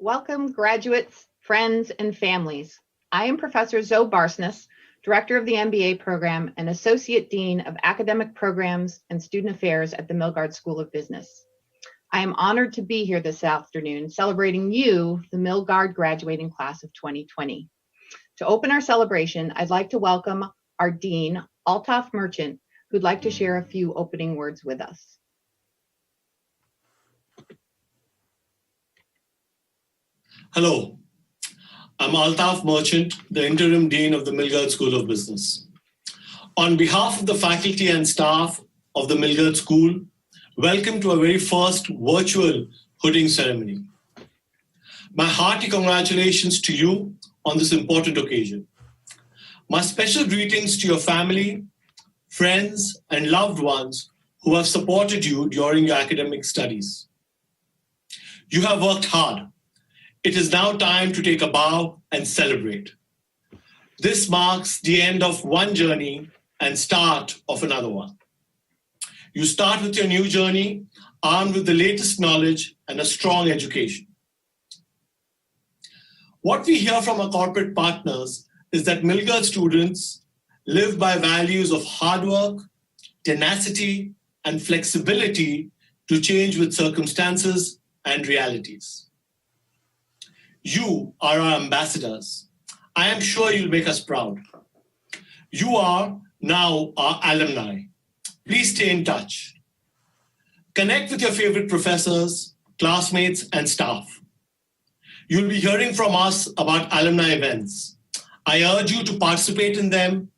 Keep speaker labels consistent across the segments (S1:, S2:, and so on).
S1: Welcome, graduates, friends, and families. I am Professor Zoe Barsness, Director of the MBA program and Associate Dean of Academic Programs and Student Affairs at the Milgard School of Business. I am honored to be here this afternoon celebrating you, the Milgard graduating class of 2020. To open our celebration, I'd like to welcome our Dean, Altaf Merchant, who'd like to share a few opening words with us.
S2: Hello, I'm Altaf Merchant, the Interim Dean of the Milgard School of Business. On behalf of the faculty and staff of the Milgard School, welcome to our very first virtual hooding ceremony. My hearty congratulations to you on this important occasion. My special greetings to your family, friends, and loved ones who have supported you during your academic studies. You have worked hard. It is now time to take a bow and celebrate. This marks the end of one journey and start of another one. You start with your new journey, armed with the latest knowledge and a strong education. What we hear from our corporate partners is that Milgard students live by values of hard work, tenacity, and flexibility to change with circumstances and realities. You are our ambassadors. I am sure you'll make us proud. You are now our alumni. Please stay in touch. Connect with your favorite professors, classmates, and staff. You'll be hearing from us about alumni events. I urge you to participate in them.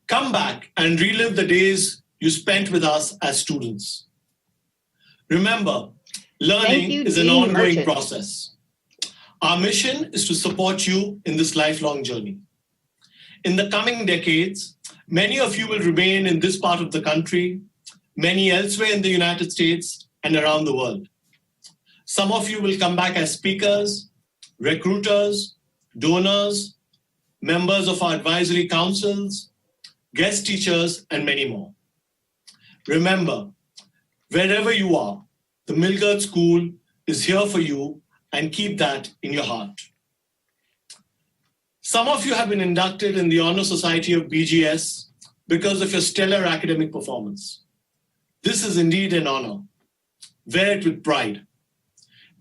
S2: Come back and relive the days you spent with us as students. Remember, learning is an ongoing process. Our mission is to support you in this lifelong journey. In the coming decades, many of you will remain in this part of the country, many elsewhere in the United States and around the world. Some of you will come back as speakers, recruiters, donors, members of our advisory councils, guest teachers, and many more. Remember, wherever you are, the Milgard School is here for you, and keep that in your heart. Some of you have been inducted in the Honor Society of BGS because of your stellar academic performance. This is indeed an honor. Wear it with pride.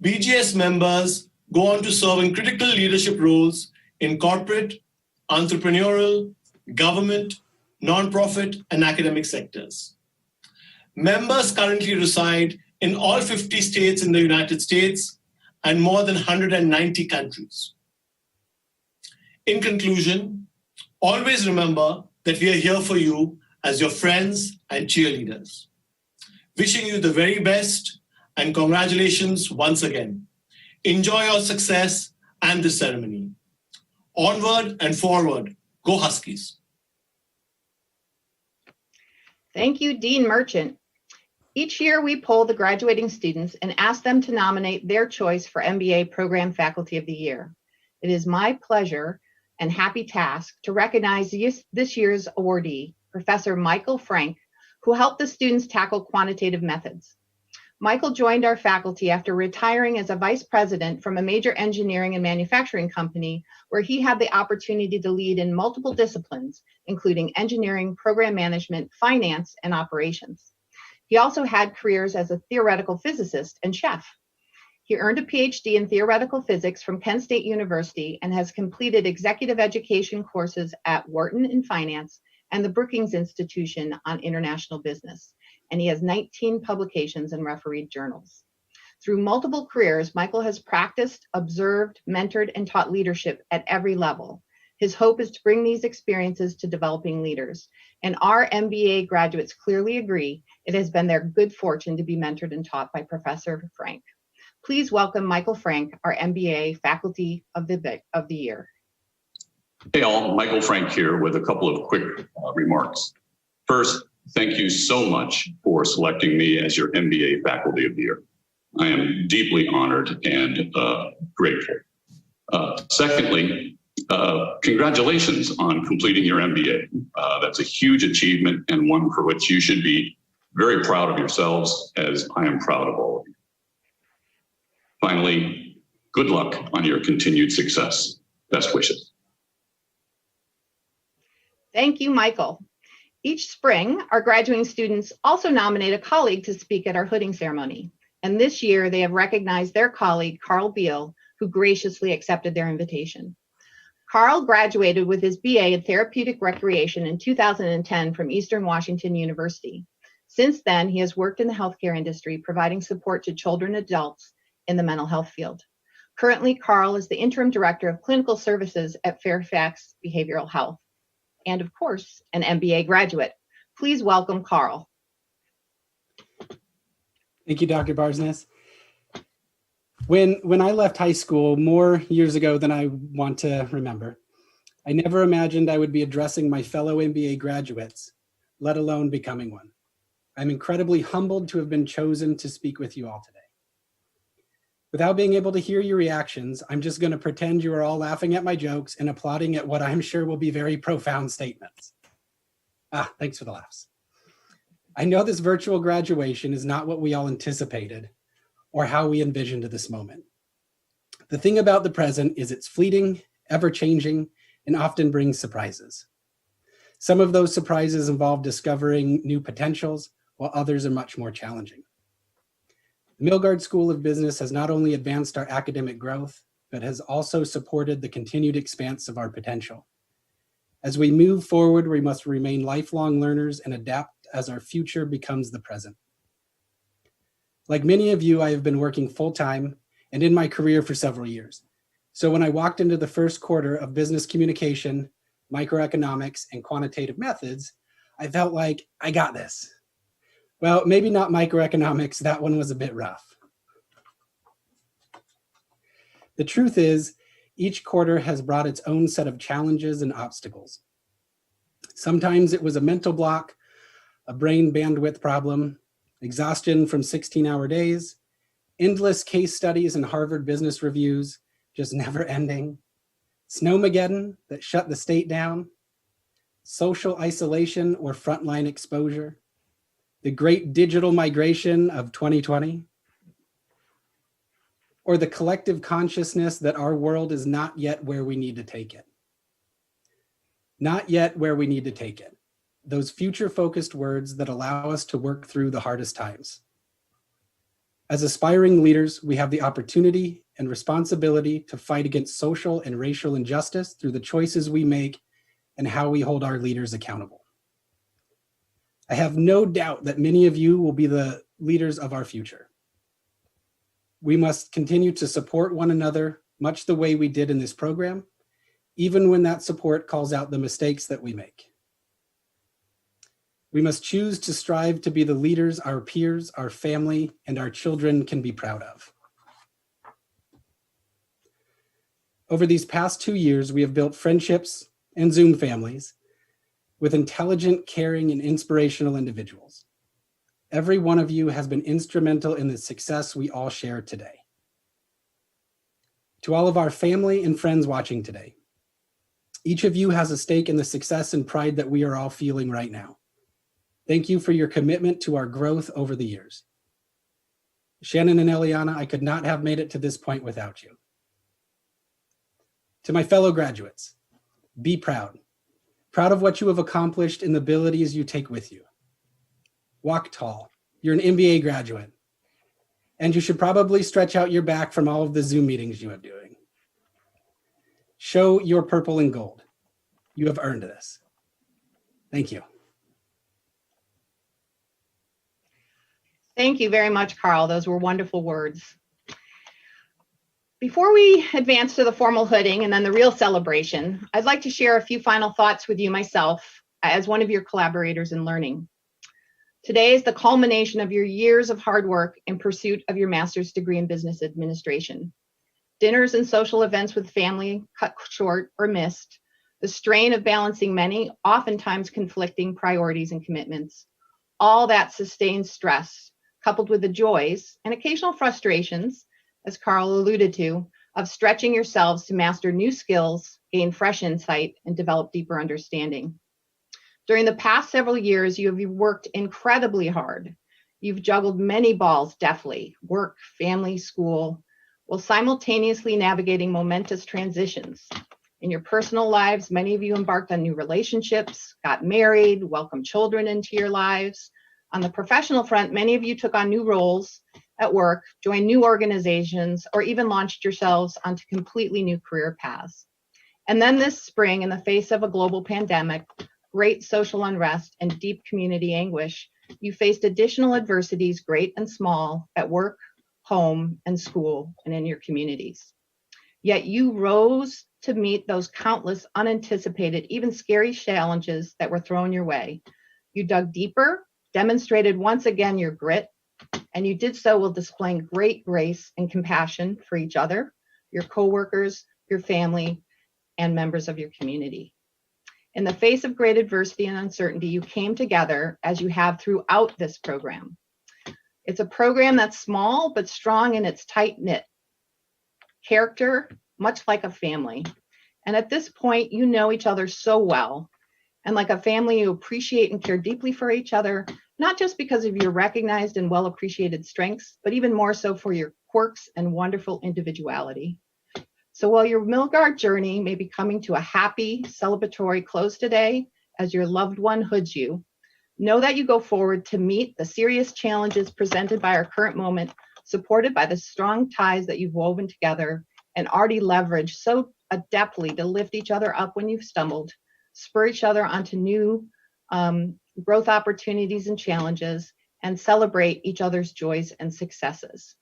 S2: BGS members go on to serve in critical leadership roles in corporate, entrepreneurial, government, nonprofit, and academic sectors. Members currently reside in all 50 states in the United States and more than 190 countries. In conclusion, always remember that we are here for you as your friends and cheerleaders. Wishing you the very best and congratulations once again. Enjoy your success and the ceremony. Onward and forward. Go Huskies.
S1: Thank you, Dean Merchant. Each year, we poll the graduating students and ask them to nominate their choice for MBA Program Faculty of the Year. It is my pleasure and happy task to recognize this year's awardee, Professor Michael Frank, who helped the students tackle quantitative methods. Michael joined our faculty after retiring as a vice president from a major engineering and manufacturing company where he had the opportunity to lead in multiple disciplines, including engineering, program management, finance, and operations. He also had careers as a theoretical physicist and chef. He earned a PhD in theoretical physics from Penn State University and has completed executive education courses at Wharton in finance and the Brookings Institution on international business. And he has 19 publications and refereed journals. Through multiple careers, Michael has practiced, observed, mentored, and taught leadership at every level. His hope is to bring these experiences to developing leaders. And our MBA graduates clearly agree it has been their good fortune to be mentored and taught by Professor Frank. Please welcome Michael Frank, our MBA Faculty of the Year.
S3: Hey all, Michael Frank here with a couple of quick remarks. First, thank you so much for selecting me as your MBA Faculty of the Year. I am deeply honored and grateful. Secondly, congratulations on completing your MBA. That's a huge achievement and one for which you should be very proud of yourselves, as I am proud of all of you. Finally, Good luck on your continued success. Best wishes.
S1: Thank you, Michael. Each spring, our graduating students also nominate a colleague to speak at our hooding ceremony. And this year, they have recognized their colleague, Carl Beal, who graciously accepted their invitation. Carl graduated with his BA in Therapeutic Recreation in 2010 from Eastern Washington University. Since then, he has worked in the healthcare industry, providing support to children and adults in the mental health field. Currently, Carl is the Interim Director of Clinical Services at Fairfax Behavioral Health, and of course, an MBA graduate. Please welcome Carl.
S4: Thank you, Dr. Barsness. When I left high school more years ago than I want to remember, I never imagined I would be addressing my fellow MBA graduates, let alone becoming one. I'm incredibly humbled to have been chosen to speak with you all today. Without being able to hear your reactions, I'm just going to pretend you are all laughing at my jokes and applauding at what I'm sure will be very profound statements. Thanks for the laughs. I know this virtual graduation is not what we all anticipated or how we envisioned this moment. The thing about the present is it's fleeting, ever-changing, and often brings surprises. Some of those surprises involve discovering new potentials, while others are much more challenging. The Milgard School of Business has not only advanced our academic growth, but has also supported the continued expanse of our potential. As we move forward, we must remain lifelong learners and adapt as our future becomes the present. Like many of you, I have been working full-time and in my career for several years. So when I walked into the first quarter of business communication, microeconomics, and quantitative methods, I felt like I got this. Well, maybe not microeconomics, that one was a bit rough. The truth is, each quarter has brought its own set of challenges and obstacles. Sometimes it was a mental block, a brain bandwidth problem, exhaustion from 16-hour days, endless case studies and Harvard Business Reviews, just never ending, snowmageddon that shut the state down, social isolation or frontline exposure, the great digital migration of 2020, or the collective consciousness that our world is not yet where we need to take it. Not yet where we need to take it. Those future-focused words that allow us to work through the hardest times. As aspiring leaders, we have the opportunity and responsibility to fight against social and racial injustice through the choices we make and how we hold our leaders accountable. I have no doubt that many of you will be the leaders of our future. We must continue to support one another much the way we did in this program, even when that support calls out the mistakes that we make. We must choose to strive to be the leaders our peers, our family, and our children can be proud of. Over these past 2 years, we have built friendships and Zoom families with intelligent, caring, and inspirational individuals. Every one of you has been instrumental in the success we all share today. To all of our family and friends watching today, each of you has a stake in the success and pride that we are all feeling right now. Thank you for your commitment to our growth over the years. Shannon and Eliana, I could not have made it to this point without you. To my fellow graduates, be proud. Proud of what you have accomplished and the abilities you take with you. Walk tall. You're an MBA graduate. And you should probably stretch out your back from all of the Zoom meetings you are doing. Show your purple and gold. You have earned this. Thank you.
S1: Thank you very much, Carl. Those were wonderful words. Before we advance to the formal hooding and then the real celebration, I'd like to share a few final thoughts with you myself as one of your collaborators in learning. Today is the culmination of your years of hard work in pursuit of your master's degree in business administration. Dinners and social events with family cut short or missed, the strain of balancing many, oftentimes conflicting priorities and commitments, all that sustained stress, coupled with the joys and occasional frustrations, as Carl alluded to, of stretching yourselves to master new skills, gain fresh insight, and develop deeper understanding. During the past several years, you have worked incredibly hard. You've juggled many balls deftly, work, family, school, while simultaneously navigating momentous transitions. In your personal lives, many of you embarked on new relationships, got married, welcomed children into your lives. On the professional front, many of you took on new roles at work, joined new organizations, or even launched yourselves onto completely new career paths. And then this spring, in the face of a global pandemic, great social unrest, and deep community anguish, you faced additional adversities, great and small, at work, home, and school, and in your communities. Yet you rose to meet those countless unanticipated, even scary challenges that were thrown your way. You dug deeper, demonstrated once again your grit, and you did so while displaying great grace and compassion for each other, your coworkers, your family, and members of your community. In the face of great adversity and uncertainty, you came together as you have throughout this program. It's a program that's small but strong in its tight-knit character, much like a family. And at this point, you know each other so well. And like a family, you appreciate and care deeply for each other, not just because of your recognized and well-appreciated strengths, but even more so for your quirks and wonderful individuality. So while your Milgard journey may be coming to a happy, celebratory close today as your loved one hoods you, know that you go forward to meet the serious challenges presented by our current moment, supported by the strong ties that you've woven together and already leveraged so adeptly to lift each other up when you've stumbled, spur each other onto new growth opportunities and challenges, and celebrate each other's joys and successes.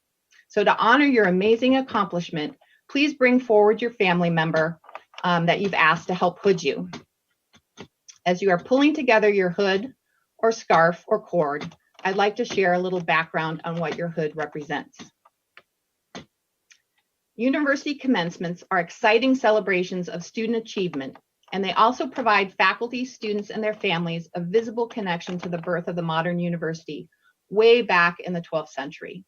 S1: So to honor your amazing accomplishment, please bring forward your family member that you've asked to help hood you. As you are pulling together your hood or scarf or cord, I'd like to share a little background on what your hood represents. University commencements are exciting celebrations of student achievement, and they also provide faculty, students, and their families a visible connection to the birth of the modern university way back in the 12th century.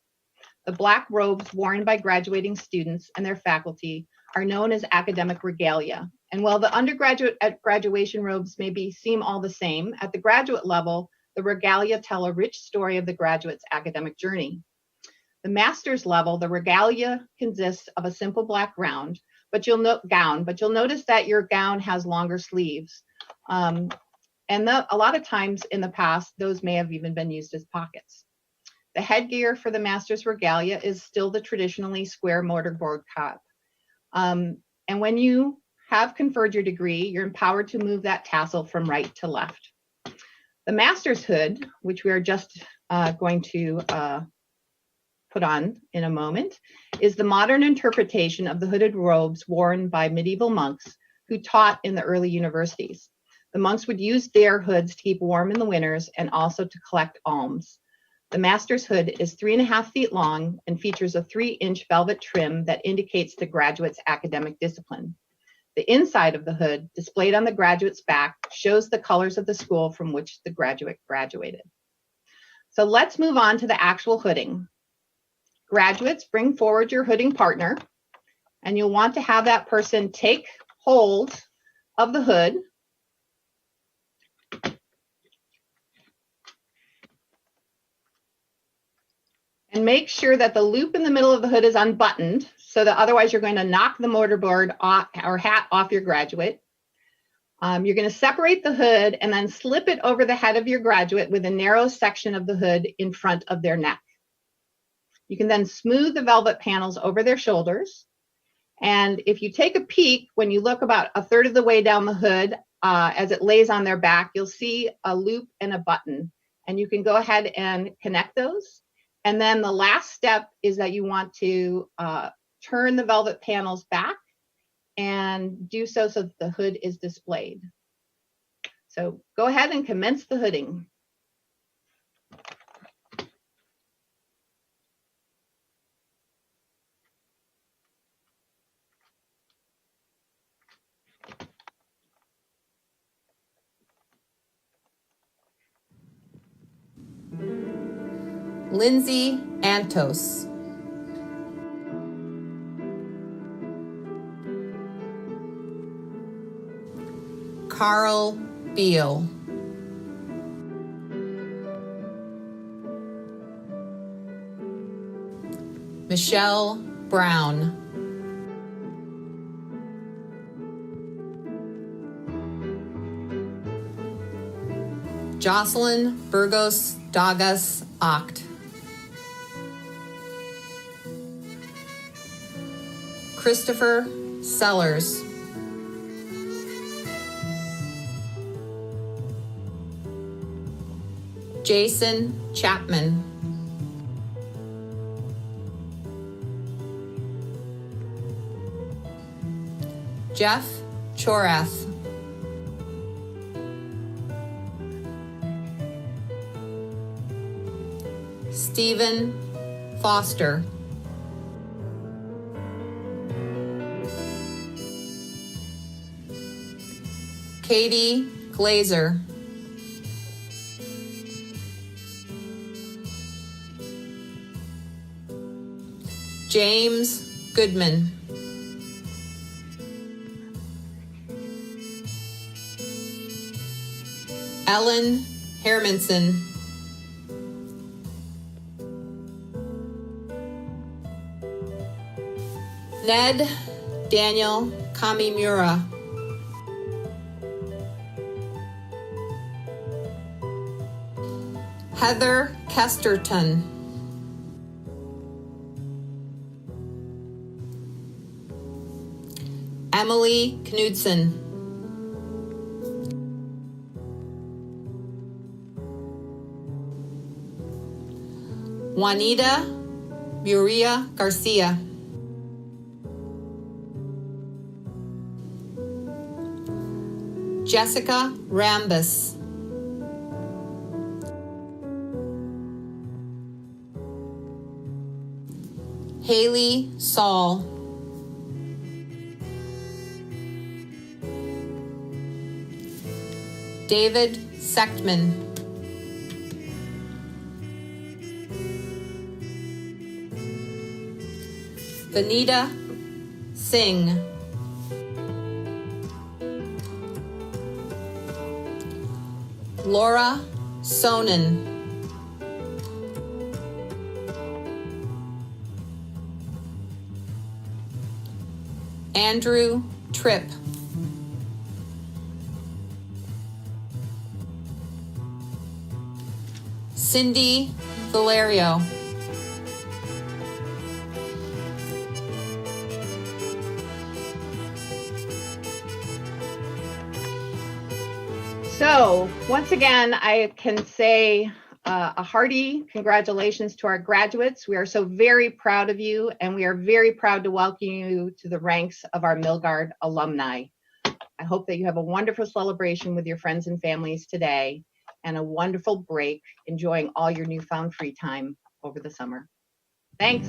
S1: The black robes worn by graduating students and their faculty are known as academic regalia. And while the undergraduate at graduation robes seem all the same, at the graduate level, the regalia tell a rich story of the graduate's academic journey. The master's level, the regalia consists of a simple black gown, but you'll notice that your gown has longer sleeves. A lot of times in the past, those may have even been used as pockets. The headgear for the master's regalia is still the traditionally square mortarboard cap. And when you have conferred your degree, you're empowered to move that tassel from right to left. The master's hood, which we are just going to put on in a moment, is the modern interpretation of the hooded robes worn by medieval monks who taught in the early universities. The monks would use their hoods to keep warm in the winters and also to collect alms. The master's hood is 3.5 feet long and features a 3-inch velvet trim that indicates the graduate's academic discipline. The inside of the hood, displayed on the graduate's back, shows the colors of the school from which the graduate graduated. So let's move on to the actual hooding. Graduates, bring forward your hooding partner, and you'll want to have that person take hold of the hood. And make sure that the loop in the middle of the hood is unbuttoned, so that otherwise you're going to knock the mortarboard off, or hat off your graduate. You're going to separate the hood and then slip it over the head of your graduate with a narrow section of the hood in front of their neck. You can then smooth the velvet panels over their shoulders. And if you take a peek, when you look about 1/3 of the way down the hood, as it lays on their back, you'll see a loop and a button. And you can go ahead and connect those. And then the last step is that you want to turn the velvet panels back and do so that the hood is displayed. So go ahead and commence the hooding.
S5: Lindsay Antos. Carl Beal. Michelle Brown. Jocelyn Burgos Dagas Oct. Christopher Sellers. Jason Chapman. Jeff Chorath. Stephen Foster. Katie Glazer. James Goodman. Ellen Hermanson. Ned Daniel Kamimura. Heather Kesterton. Emily Knudsen. Juanita Muria Garcia. Jessica Rambus. Haley Saul. David Sechtman. Vanita Singh. Laura Sonnen. Andrew Tripp. Cindy Valerio.
S1: So once again, I can say a hearty congratulations to our graduates. We are so very proud of you, and we are very proud to welcome you to the ranks of our Milgard alumni. I hope that you have a wonderful celebration with your friends and families today, and a wonderful break, enjoying all your newfound free time over the summer. Thanks.